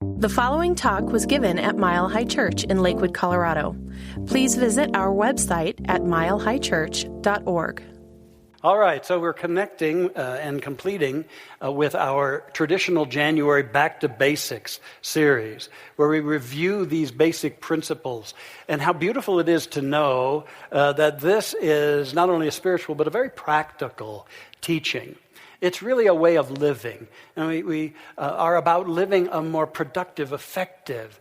The following talk was given at Mile High Church in Lakewood, Colorado. Please visit our website at milehighchurch.org. All right, so we're connecting and completing with our traditional January Back to Basics series, where we review these basic principles and how beautiful it is to know that this is not only a spiritual but a very practical teaching. It's really a way of living, and we are about living a more productive, effective,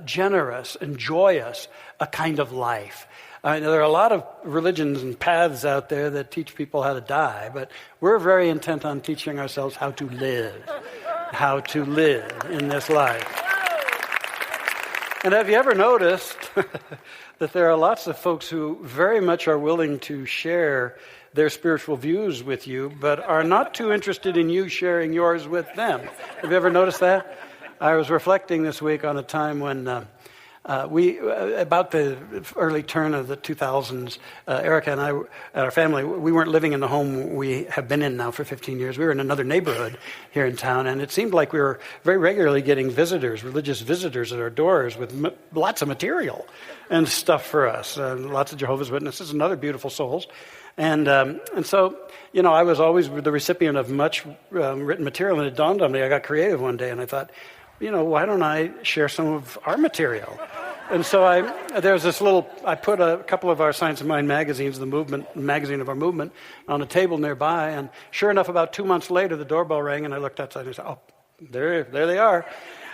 generous, and joyous kind of life. There are a lot of religions and paths out there that teach people how to die, but we're very intent on teaching ourselves how to live in this life. And have you ever noticed that there are lots of folks who very much are willing to share their spiritual views with you, but are not too interested in you sharing yours with them? Have you ever noticed that? I was reflecting this week on a time when about the early turn of the 2000s, Erica and I, our family, we weren't living in the home we have been in now for 15 years. We were in another neighborhood here in town, and it seemed like we were very regularly getting visitors, religious visitors at our doors with lots of material and stuff for us. Lots of Jehovah's Witnesses and other beautiful souls. And so, you know, I was always the recipient of much written material, and it dawned on me, I got creative one day, and I thought, you know, why don't I share some of our material? And so I put a couple of our Science of Mind magazines, the magazine of our movement, on a table nearby, and sure enough, about 2 months later, the doorbell rang, and I looked outside, and I said, oh, there they are.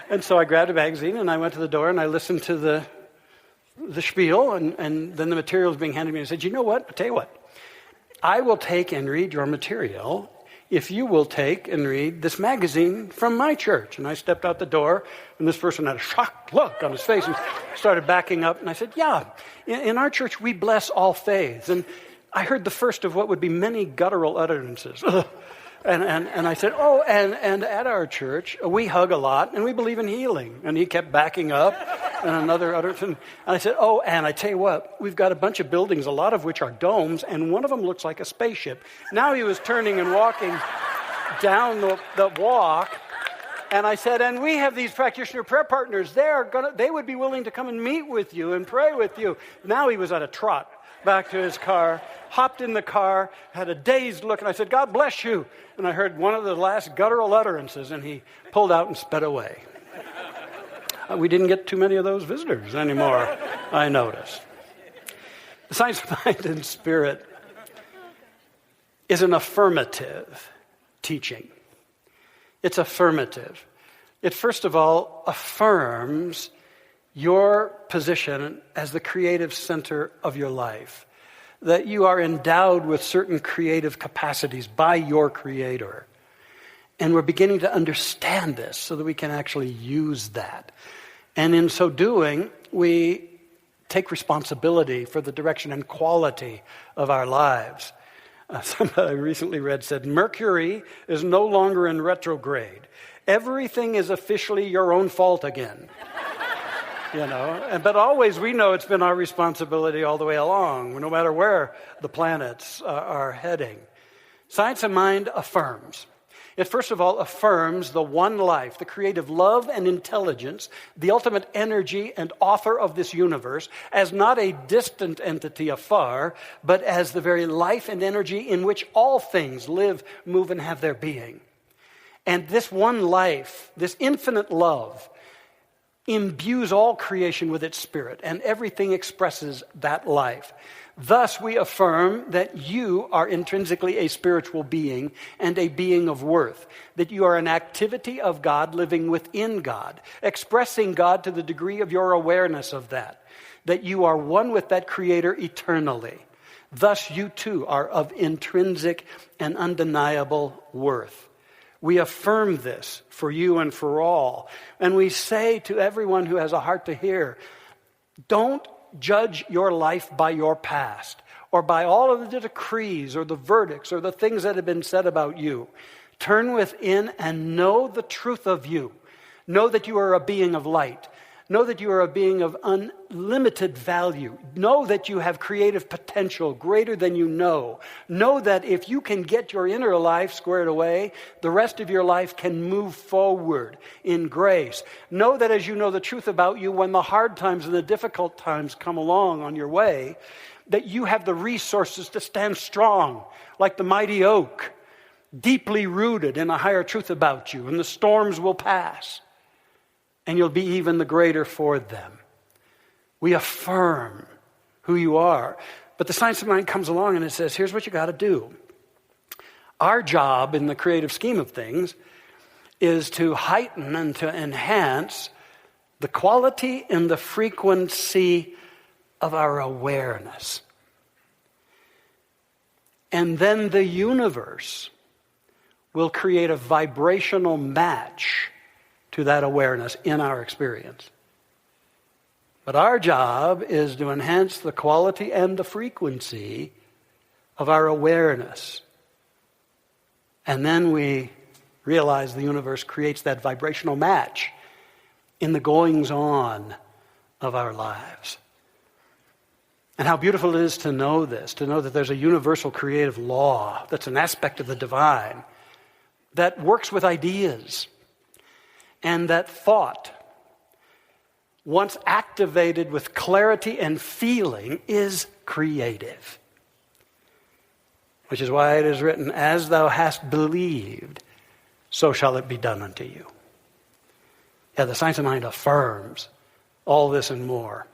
And so I grabbed a magazine, and I went to the door, and I listened to the spiel, and then the material was being handed to me, and I said, you know what? I'll tell you what. I will take and read your material if you will take and read this magazine from my church. And I stepped out the door, and this person had a shocked look on his face and started backing up. And I said, yeah, in our church, we bless all faiths. And I heard the first of what would be many guttural utterances. And I said, oh, and at our church, we hug a lot, and we believe in healing. And he kept backing up, and another utterance. And I said, oh, and I tell you what, we've got a bunch of buildings, a lot of which are domes, and one of them looks like a spaceship. Now he was turning and walking down the walk, and I said, and we have these practitioner prayer partners. They would be willing to come and meet with you and pray with you. Now he was at a trot back to his car, hopped in the car, had a dazed look, and I said, God bless you. And I heard one of the last guttural utterances, and he pulled out and sped away. We didn't get too many of those visitors anymore, I noticed. The Science of Mind and Spirit is an affirmative teaching. It's affirmative. It, first of all, affirms your position as the creative center of your life, that you are endowed with certain creative capacities by your Creator. And we're beginning to understand this so that we can actually use that. And in so doing, we take responsibility for the direction and quality of our lives. Somebody I recently read said, Mercury is no longer in retrograde. Everything is officially your own fault again. You know, but always we know it's been our responsibility all the way along, no matter where the planets are heading. Science of Mind affirms. It first of all affirms the one life, the creative love and intelligence, the ultimate energy and author of this universe, as not a distant entity afar, but as the very life and energy in which all things live, move, and have their being. And this one life, this infinite love, imbues all creation with its spirit, and everything expresses that life. Thus, we affirm that you are intrinsically a spiritual being and a being of worth, that you are an activity of God living within God, expressing God to the degree of your awareness of that you are one with that Creator eternally. Thus, you too are of intrinsic and undeniable worth. We affirm this for you and for all. And we say to everyone who has a heart to hear, don't judge your life by your past or by all of the decrees or the verdicts or the things that have been said about you. Turn within and know the truth of you. Know that you are a being of light. Know that you are a being of unlimited value. Know that you have creative potential greater than you know. Know that if you can get your inner life squared away, the rest of your life can move forward in grace. Know that as you know the truth about you, when the hard times and the difficult times come along on your way, that you have the resources to stand strong like the mighty oak, deeply rooted in a higher truth about you, and the storms will pass. And you'll be even the greater for them. We affirm who you are. But the science of mind comes along and it says, here's what you got to do. Our job in the creative scheme of things is to heighten and to enhance the quality and the frequency of our awareness. And then the universe will create a vibrational match to that awareness in our experience. But our job is to enhance the quality and the frequency of our awareness. And then we realize the universe creates that vibrational match in the goings-on of our lives. And how beautiful it is to know this, to know that there's a universal creative law that's an aspect of the divine that works with ideas. And that thought, once activated with clarity and feeling, is creative. Which is why it is written, as thou hast believed, so shall it be done unto you. Yeah, the science of mind affirms all this and more.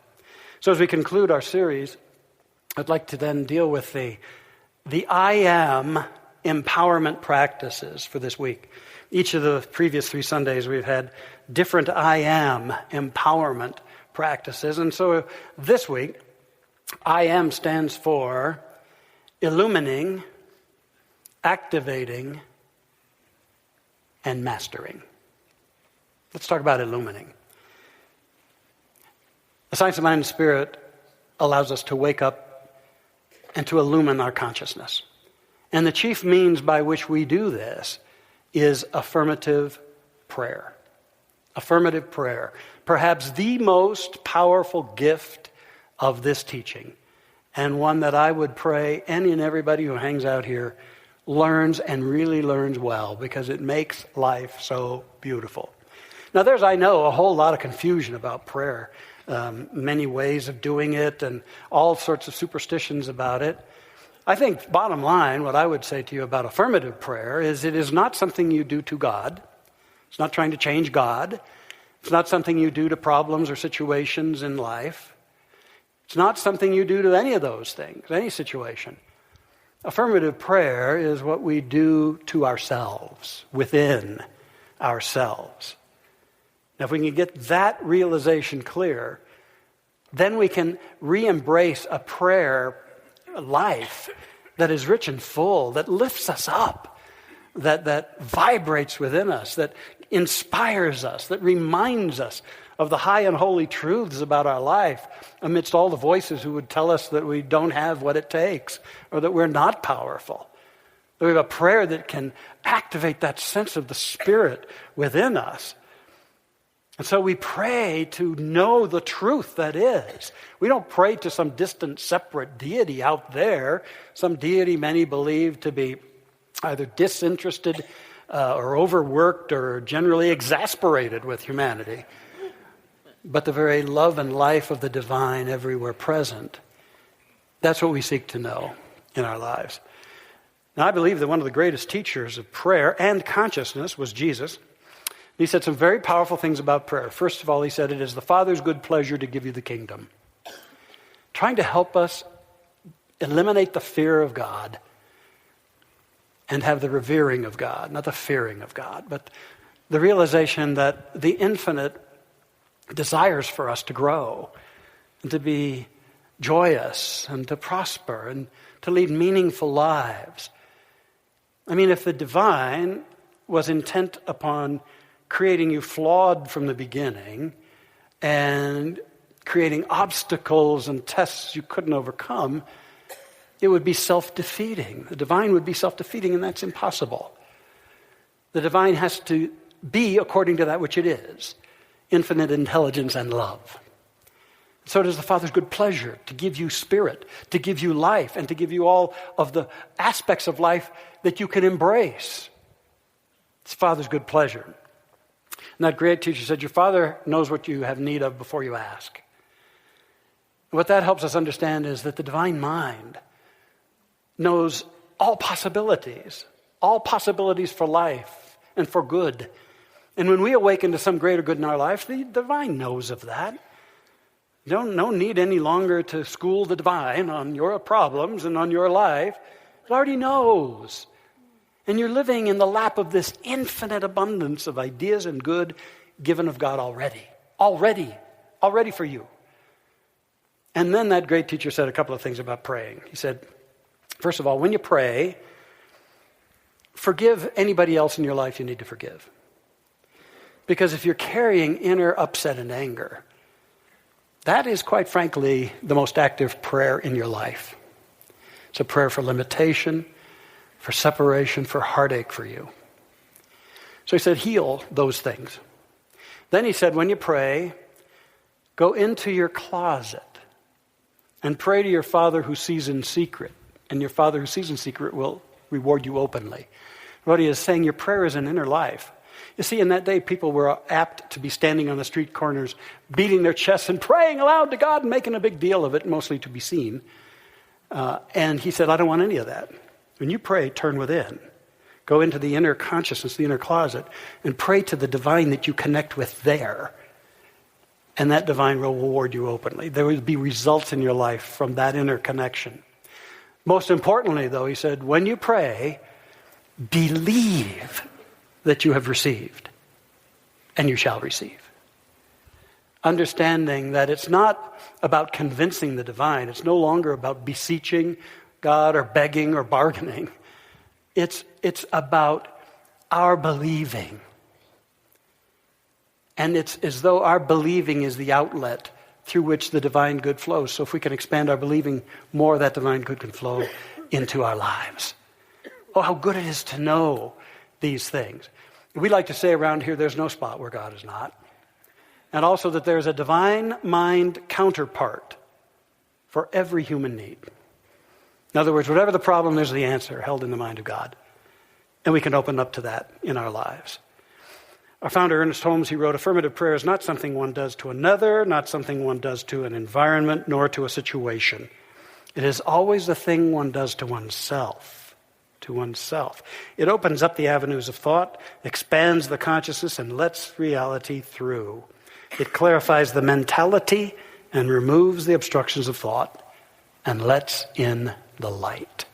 So as we conclude our series, I'd like to then deal with the I am empowerment practices for this week. Each of the previous 3 Sundays, we've had different I am empowerment practices. And so this week, I am stands for illumining, activating, and mastering. Let's talk about illumining. The science of mind and spirit allows us to wake up and to illumine our consciousness. And the chief means by which we do this is affirmative prayer. Affirmative prayer. Perhaps the most powerful gift of this teaching, and one that I would pray any and everybody who hangs out here learns and really learns well, because it makes life so beautiful. Now there's, I know, a whole lot of confusion about prayer. Many ways of doing it and all sorts of superstitions about it. I think, bottom line, what I would say to you about affirmative prayer is it is not something you do to God. It's not trying to change God. It's not something you do to problems or situations in life. It's not something you do to any of those things, any situation. Affirmative prayer is what we do to ourselves, within ourselves. Now, if we can get that realization clear, then we can re-embrace a prayer life that is rich and full, that lifts us up, that vibrates within us, that inspires us, that reminds us of the high and holy truths about our life amidst all the voices who would tell us that we don't have what it takes or that we're not powerful. That we have a prayer that can activate that sense of the Spirit within us. And so we pray to know the truth that is. We don't pray to some distant, separate deity out there, some deity many believe to be either disinterested or overworked or generally exasperated with humanity. But the very love and life of the divine everywhere present, that's what we seek to know in our lives. Now, I believe that one of the greatest teachers of prayer and consciousness was Jesus. He said some very powerful things about prayer. First of all, he said, it is the Father's good pleasure to give you the kingdom. Trying to help us eliminate the fear of God and have the revering of God, not the fearing of God, but the realization that the infinite desires for us to grow and to be joyous and to prosper and to lead meaningful lives. I mean, if the divine was intent upon creating you flawed from the beginning and creating obstacles and tests you couldn't overcome, it would be self-defeating. The divine would be self-defeating, and that's impossible. The divine has to be according to that which it is. infinite intelligence and love. So it is the Father's good pleasure to give you spirit, to give you life, and to give you all of the aspects of life that you can embrace. It's the Father's good pleasure. And that great teacher said, your Father knows what you have need of before you ask. What that helps us understand is that the divine mind knows all possibilities for life and for good. And when we awaken to some greater good in our life, the divine knows of that. You don't need any longer to school the divine on your problems and on your life. It already knows. And you're living in the lap of this infinite abundance of ideas and good given of God already. Already for you. And then that great teacher said a couple of things about praying. He said, first of all, when you pray, forgive anybody else in your life you need to forgive. Because if you're carrying inner upset and anger, that is, quite frankly, the most active prayer in your life. It's a prayer for limitation, for separation, for heartache for you. So he said, heal those things. Then he said, when you pray, go into your closet and pray to your Father who sees in secret. And your Father who sees in secret will reward you openly. What he is saying, your prayer is an inner life. You see, in that day, people were apt to be standing on the street corners, beating their chests and praying aloud to God and making a big deal of it, mostly to be seen. And he said, I don't want any of that. When you pray, turn within. Go into the inner consciousness, the inner closet, and pray to the divine that you connect with there. And that divine will reward you openly. There will be results in your life from that inner connection. Most importantly, though, he said, when you pray, believe that you have received, and you shall receive. Understanding that it's not about convincing the divine. It's no longer about beseeching God or begging or bargaining. It's about our believing. And it's as though our believing is the outlet through which the divine good flows. So if we can expand our believing, more of that divine good can flow into our lives. Oh, how good it is to know these things. We like to say around here, there's no spot where God is not. And also that there's a divine mind counterpart for every human need. In other words, whatever the problem, there's the answer held in the mind of God. And we can open up to that in our lives. Our founder, Ernest Holmes, he wrote, affirmative prayer is not something one does to another, not something one does to an environment, nor to a situation. It is always the thing one does to oneself. It opens up the avenues of thought, expands the consciousness, and lets reality through. It clarifies the mentality and removes the obstructions of thought and lets in the light.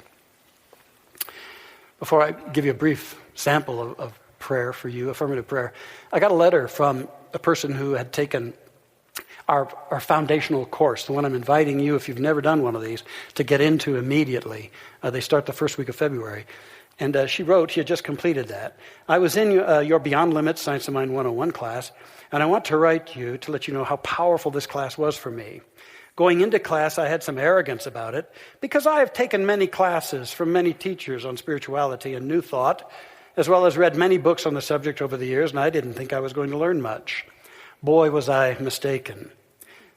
Before I give you a brief sample of prayer for you, affirmative prayer, I got a letter from a person who had taken our foundational course, the one I'm inviting you, if you've never done one of these, to get into immediately. They start the first week of February. And she wrote, she had just completed that. I was in your Beyond Limits Science of Mind 101 class, and I want to write you to let you know how powerful this class was for me. Going into class, I had some arrogance about it, because I have taken many classes from many teachers on spirituality and New Thought, as well as read many books on the subject over the years, and I didn't think I was going to learn much. Boy, was I mistaken.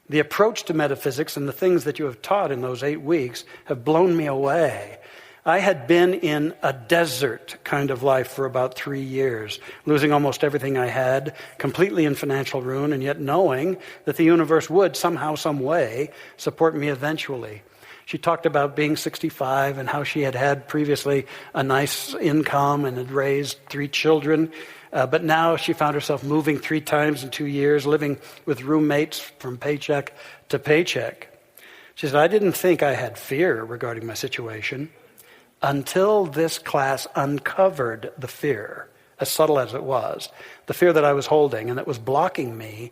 The approach to metaphysics and the things that you have taught in those 8 weeks have blown me away. I had been in a desert kind of life for about 3 years, losing almost everything I had, completely in financial ruin, and yet knowing that the universe would somehow, some way, support me eventually. She talked about being 65 and how she had had previously a nice income and had raised 3 children. But now she found herself moving 3 times in 2 years, living with roommates from paycheck to paycheck. She said, I didn't think I had fear regarding my situation until this class uncovered the fear, as subtle as it was, the fear that I was holding and that was blocking me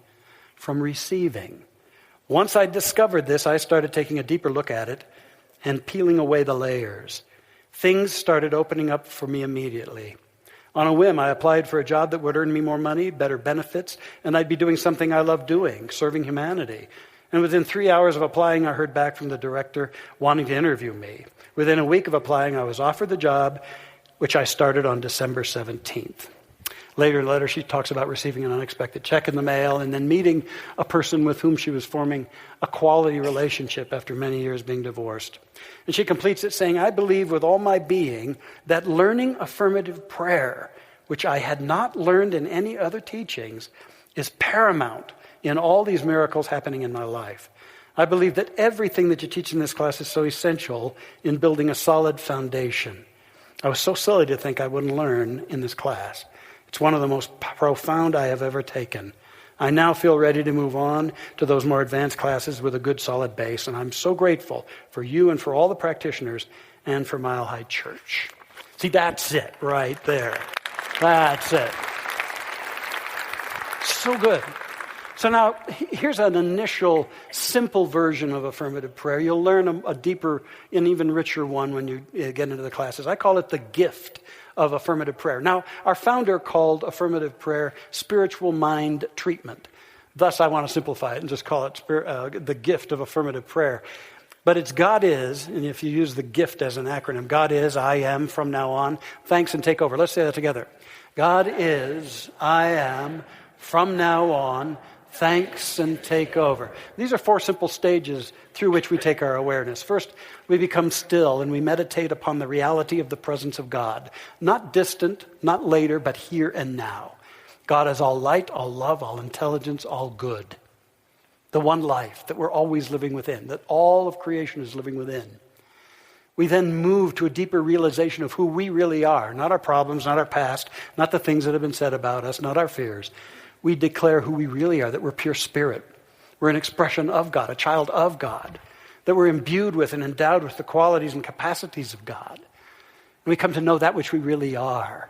from receiving. Once I discovered this, I started taking a deeper look at it and peeling away the layers. Things started opening up for me immediately. On a whim, I applied for a job that would earn me more money, better benefits, and I'd be doing something I love doing, serving humanity. And within 3 hours of applying, I heard back from the director wanting to interview me. Within a week of applying, I was offered the job, which I started on December 17th. Later in the letter, she talks about receiving an unexpected check in the mail and then meeting a person with whom she was forming a quality relationship after many years being divorced. And she completes it saying, I believe with all my being that learning affirmative prayer, which I had not learned in any other teachings, is paramount in all these miracles happening in my life. I believe that everything that you teach in this class is so essential in building a solid foundation. I was so silly to think I wouldn't learn in this class. It's one of the most profound I have ever taken. I now feel ready to move on to those more advanced classes with a good solid base, and I'm so grateful for you and for all the practitioners and for Mile High Church. See, that's it right there. That's it. So good. So now, here's an initial simple version of affirmative prayer. You'll learn a deeper and even richer one when you get into the classes. I call it the gift of affirmative prayer. Now, our founder called affirmative prayer spiritual mind treatment. Thus, I want to simplify it and just call it the gift of affirmative prayer. But it's God is, and if you use the gift as an acronym, God is, I am, from now on, thanks and take over. Let's say that together. God is, I am, from now on, thanks and take over. These are 4 simple stages through which we take our awareness. First, we become still and we meditate upon the reality of the presence of God. Not distant, not later, but here and now. God is all light, all love, all intelligence, all good. The one life that we're always living within, that all of creation is living within. We then move to a deeper realization of who we really are. Not our problems, not our past, not the things that have been said about us, not our fears. We declare who we really are, that we're pure spirit. We're an expression of God, a child of God, that we're imbued with and endowed with the qualities and capacities of God. And we come to know that which we really are.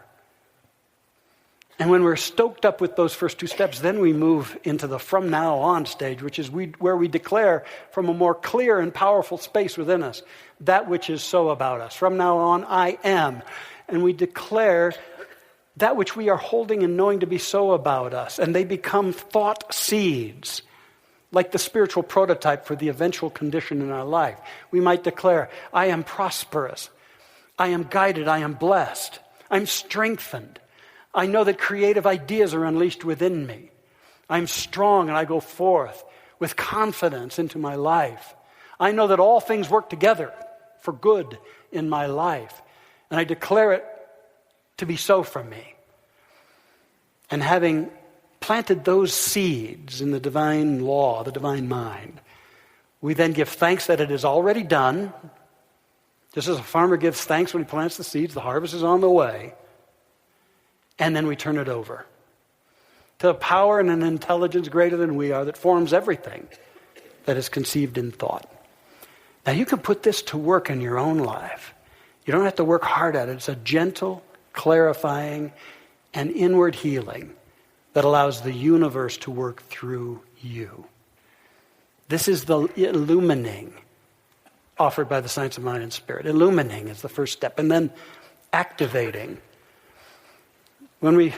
And when we're stoked up with those first 2 steps, then we move into the from now on stage, which is where we declare from a more clear and powerful space within us that which is so about us. From now on, I am. And we declare that which we are holding and knowing to be so about us. And they become thought seeds, like the spiritual prototype for the eventual condition in our life. We might declare, I am prosperous. I am guided. I am blessed. I'm strengthened. I know that creative ideas are unleashed within me. I'm strong and I go forth with confidence into my life. I know that all things work together for good in my life. And I declare it to be so from me. And having planted those seeds in the divine law, the divine mind, we then give thanks that it is already done. Just as a farmer gives thanks when he plants the seeds, the harvest is on the way. And then we turn it over to a power and an intelligence greater than we are that forms everything that is conceived in thought. Now you can put this to work in your own life. You don't have to work hard at it. It's a gentle, clarifying, and inward healing that allows the universe to work through you. This is the illumining offered by the science of mind and spirit. Illumining is the first step. And then activating.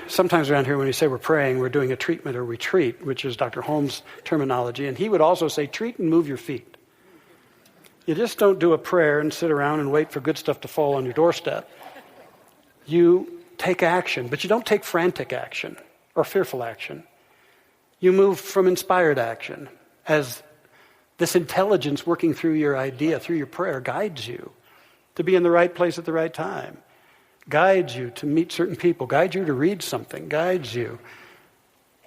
Sometimes around here when we say we're praying, we're doing a treatment or retreat, which is Dr. Holmes' terminology. And he would also say, treat and move your feet. You just don't do a prayer and sit around and wait for good stuff to fall on your doorstep. You take action, but you don't take frantic action or fearful action. You move from inspired action as this intelligence working through your idea, through your prayer, guides you to be in the right place at the right time, guides you to meet certain people, guides you to read something, guides you.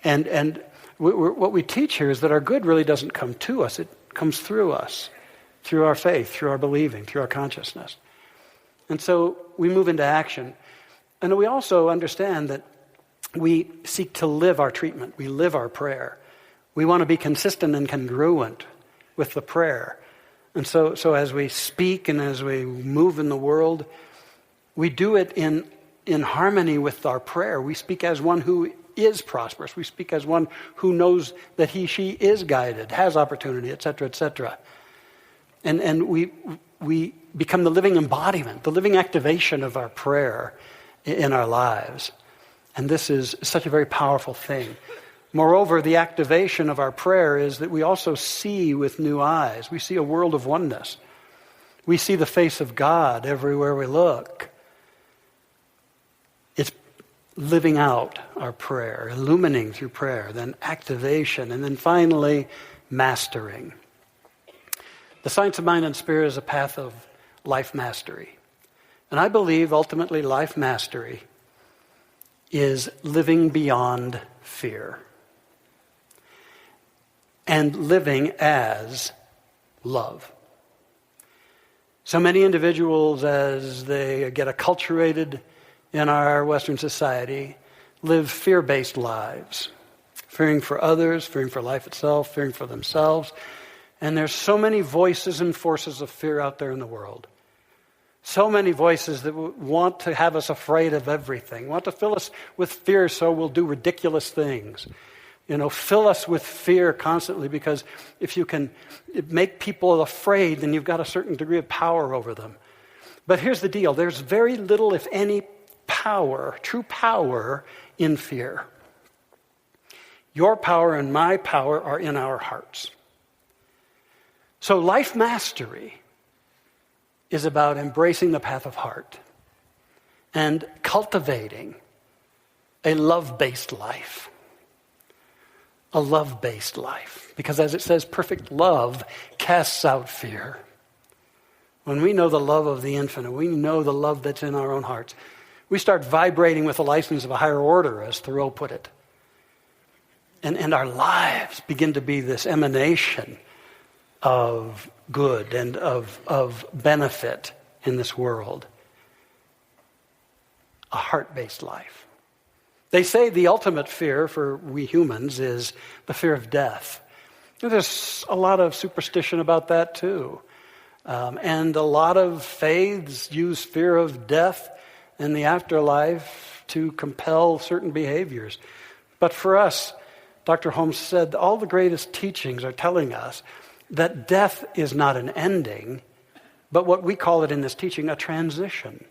And what we teach here is that our good really doesn't come to us, it comes through us, through our faith, through our believing, through our consciousness. And so we move into action. And we also understand that we seek to live our treatment. We live our prayer. We want to be consistent and congruent with the prayer. And so as we speak and as we move in the world, we do it in harmony with our prayer. We speak as one who is prosperous. We speak as one who knows that she is guided, has opportunity, etc., etc. And we become the living embodiment, the living activation of our prayer in our lives. And this is such a very powerful thing. Moreover, the activation of our prayer is that we also see with new eyes. We see a world of oneness. We see the face of God everywhere we look. living out our prayer, illumining through prayer, then activation, and then finally mastering. The science of mind and spirit is a path of life mastery. And I believe ultimately life mastery is living beyond fear and living as love. So many individuals, as they get acculturated in our Western society, live fear-based lives, fearing for others, fearing for life itself, fearing for themselves. And there's so many voices and forces of fear out there in the world. So many voices that want to have us afraid of everything, want to fill us with fear so we'll do ridiculous things. Fill us with fear constantly, because if you can make people afraid, then you've got a certain degree of power over them. But here's the deal. There's very little, if any, power, true power in fear. Your power and my power are in our hearts. So life mastery is about embracing the path of heart and cultivating a love-based life. A love-based life. Because as it says, perfect love casts out fear. When we know the love of the infinite, we know the love that's in our own hearts, we start vibrating with the license of a higher order, as Thoreau put it. And our lives begin to be this emanation of good and of benefit in this world. A heart-based life. They say the ultimate fear for we humans is the fear of death. There's a lot of superstition about that too. And a lot of faiths use fear of death and the afterlife to compel certain behaviors. But for us, Dr. Holmes said, all the greatest teachings are telling us that death is not an ending, but what we call it in this teaching, a transition.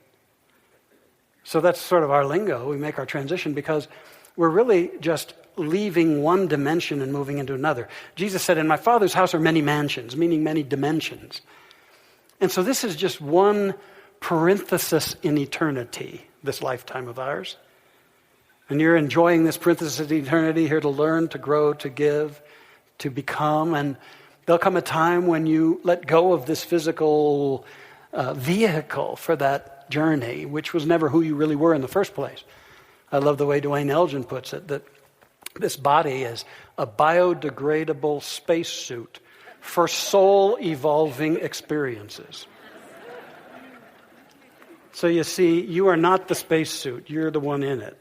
So that's sort of our lingo. We make our transition because we're really just leaving one dimension and moving into another. Jesus said, in my Father's house are many mansions, meaning many dimensions. And so this is just one parenthesis in eternity, this lifetime of ours. And you're enjoying this parenthesis in eternity, here to learn, to grow, to give, to become. And there'll come a time when you let go of this physical vehicle for that journey, which was never who you really were in the first place. I love the way Dwayne Elgin puts it, that this body is a biodegradable spacesuit for soul-evolving experiences. So you see, you are not the spacesuit, you're the one in it.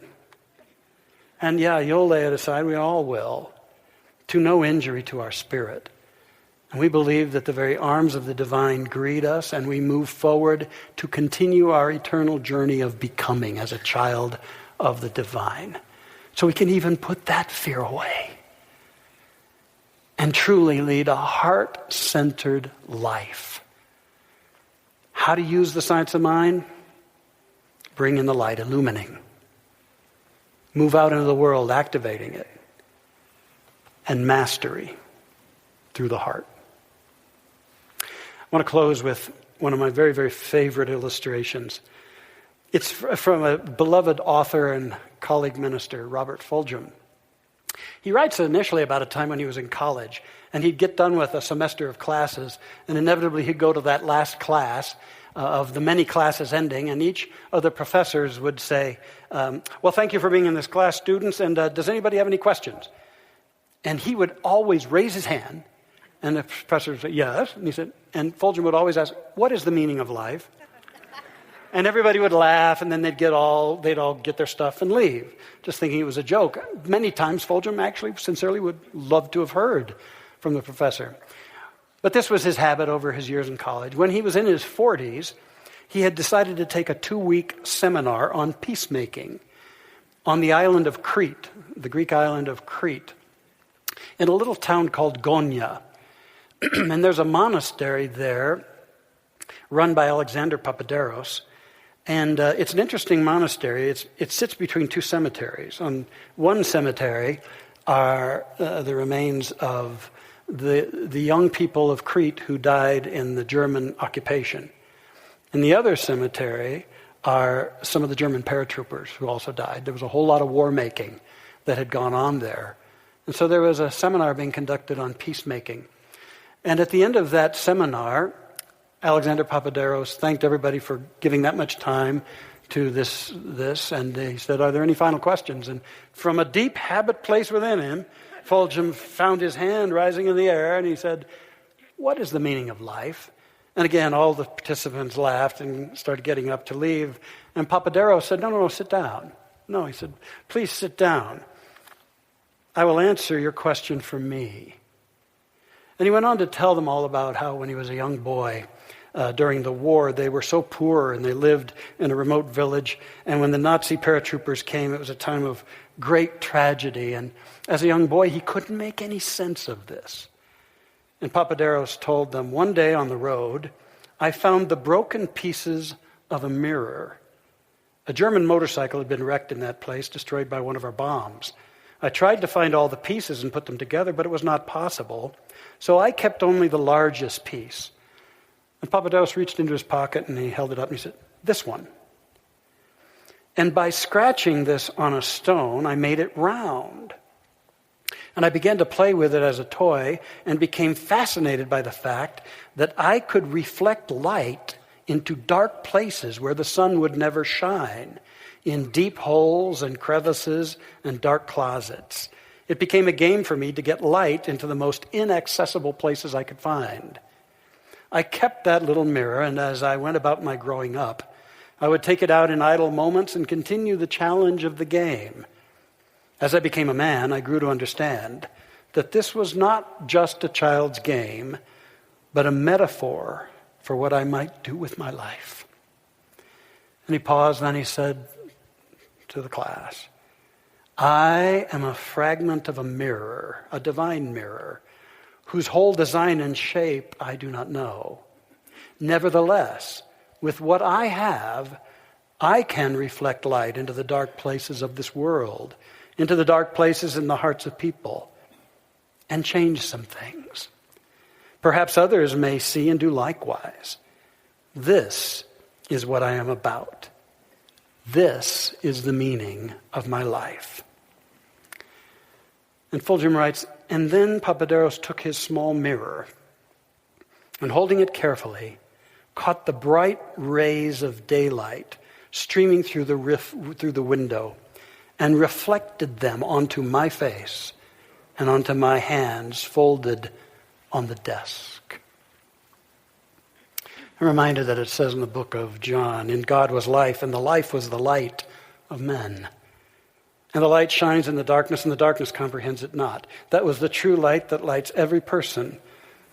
And yeah, you'll lay it aside, we all will, to no injury to our spirit. And we believe that the very arms of the divine greet us, and we move forward to continue our eternal journey of becoming as a child of the divine. So we can even put that fear away and truly lead a heart-centered life. How to use the science of mind? Bring in the light, illumining. Move out into the world, activating it. And mastery through the heart. I want to close with one of my very, very favorite illustrations. It's from a beloved author and colleague minister, Robert Fulghum. He writes initially about a time when he was in college, and he'd get done with a semester of classes, and inevitably he'd go to that last class of the many classes ending, and each of the professors would say, well, thank you for being in this class, students, and does anybody have any questions? And he would always raise his hand, and the professor would say, yes. And he said, and Fulghum would always ask, what is the meaning of life? And everybody would laugh, and then they'd all get their stuff and leave, just thinking it was a joke. Many times, Fulghum actually sincerely would love to have heard from the professor. But this was his habit over his years in college. When he was in his 40s, he had decided to take a 2-week seminar on peacemaking on the island of Crete, the Greek island of Crete, in a little town called Gonia. And there's a monastery there run by Alexander Papaderos. And it's an interesting monastery. It sits between two cemeteries. On one cemetery are the remains of the young people of Crete who died in the German occupation. In the other cemetery are some of the German paratroopers who also died. There was a whole lot of war making that had gone on there. And so there was a seminar being conducted on peacemaking. And at the end of that seminar, Alexander Papaderos thanked everybody for giving that much time to this, and he said, "Are there any final questions?" And from a deep habit place within him, Fulgham found his hand rising in the air, and he said, "What is the meaning of life?" And again, all the participants laughed and started getting up to leave. And Papaderos said, no, sit down. No, he said, "Please sit down. I will answer your question for me." And he went on to tell them all about how when he was a young boy, during the war, they were so poor and they lived in a remote village. And when the Nazi paratroopers came, it was a time of great tragedy. And as a young boy, he couldn't make any sense of this. And Papaderos told them, "One day on the road, I found the broken pieces of a mirror. A German motorcycle had been wrecked in that place, destroyed by one of our bombs. I tried to find all the pieces and put them together, but it was not possible. So I kept only the largest piece." And Papaderos reached into his pocket and he held it up and he said, "This one. And by scratching this on a stone, I made it round. And I began to play with it as a toy and became fascinated by the fact that I could reflect light into dark places where the sun would never shine, in deep holes and crevices and dark closets. It became a game for me to get light into the most inaccessible places I could find. I kept that little mirror, and as I went about my growing up, I would take it out in idle moments and continue the challenge of the game. As I became a man, I grew to understand that this was not just a child's game, but a metaphor for what I might do with my life." And he paused, and then he said to the class, "I am a fragment of a mirror, a divine mirror, whose whole design and shape I do not know. Nevertheless, with what I have, I can reflect light into the dark places of this world, into the dark places in the hearts of people, and change some things. Perhaps others may see and do likewise. This is what I am about. This is the meaning of my life." And Fulgham writes, "And then Papaderos took his small mirror and holding it carefully, caught the bright rays of daylight streaming through the window and reflected them onto my face and onto my hands folded on the desk." I'm reminded that it says in the book of John, "In God was life, and the life was the light of men. And the light shines in the darkness, and the darkness comprehends it not." That was the true light that lights every person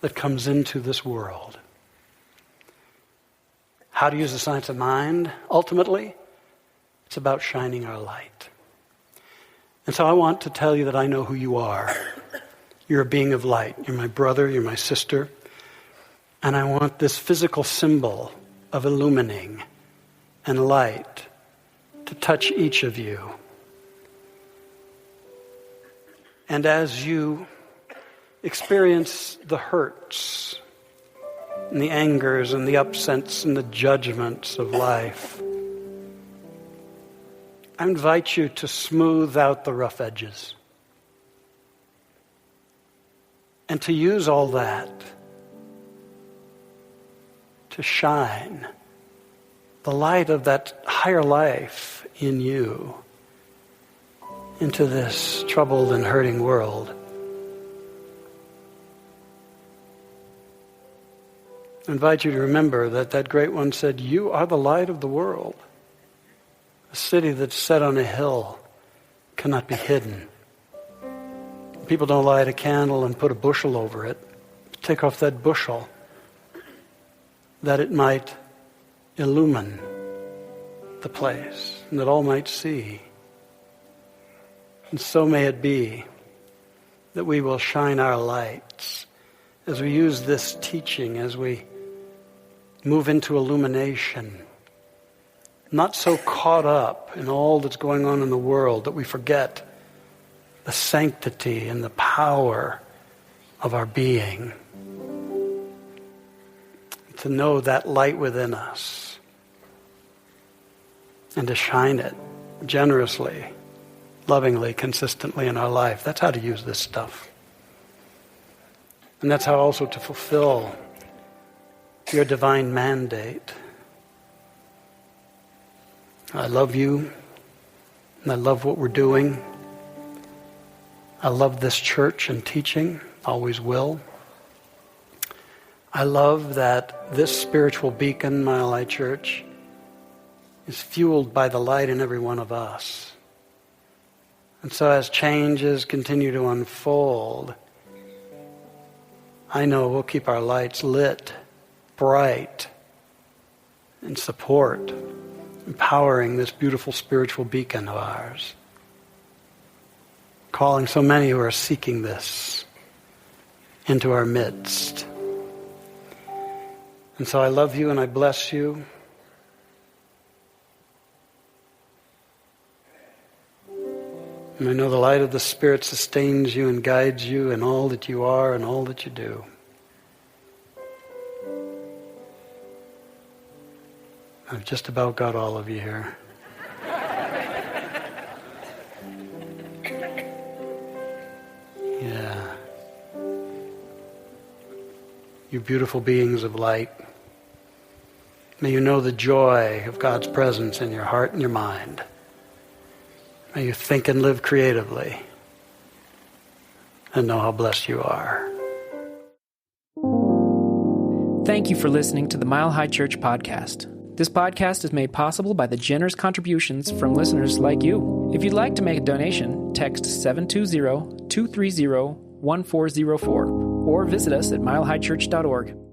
that comes into this world. How to use the science of mind? Ultimately, it's about shining our light. And so I want to tell you that I know who you are. You're a being of light. You're my brother, you're my sister. And I want this physical symbol of illumining and light to touch each of you. And as you experience the hurts and the angers and the upsets and the judgments of life, I invite you to smooth out the rough edges and to use all that to shine the light of that higher life in you into this troubled and hurting world. I invite you to remember that great one said, "You are the light of the world. A city that's set on a hill cannot be hidden. People don't light a candle and put a bushel over it. Take off that bushel that it might illumine the place and that all might see. And so may it be that we will shine our lights as we use this teaching, as we move into illumination, not so caught up in all that's going on in the world that we forget the sanctity and the power of our being. To know that light within us and to shine it generously, lovingly, consistently in our life. That's how to use this stuff. And that's how also to fulfill your divine mandate. I love you, and I love what we're doing. I love this church and teaching, always will. I love that this spiritual beacon, Mile High Church, is fueled by the light in every one of us. And so as changes continue to unfold, I know we'll keep our lights lit, bright, in support, empowering this beautiful spiritual beacon of ours, calling so many who are seeking this into our midst. And so I love you and I bless you. And I know the light of the Spirit sustains you and guides you in all that you are and all that you do. I've just about got all of you here. Yeah. You beautiful beings of light. May you know the joy of God's presence in your heart and your mind. May you think and live creatively and know how blessed you are. Thank you for listening to the Mile High Church podcast. This podcast is made possible by the generous contributions from listeners like you. If you'd like to make a donation, text 720-230-1404 or visit us at milehighchurch.org.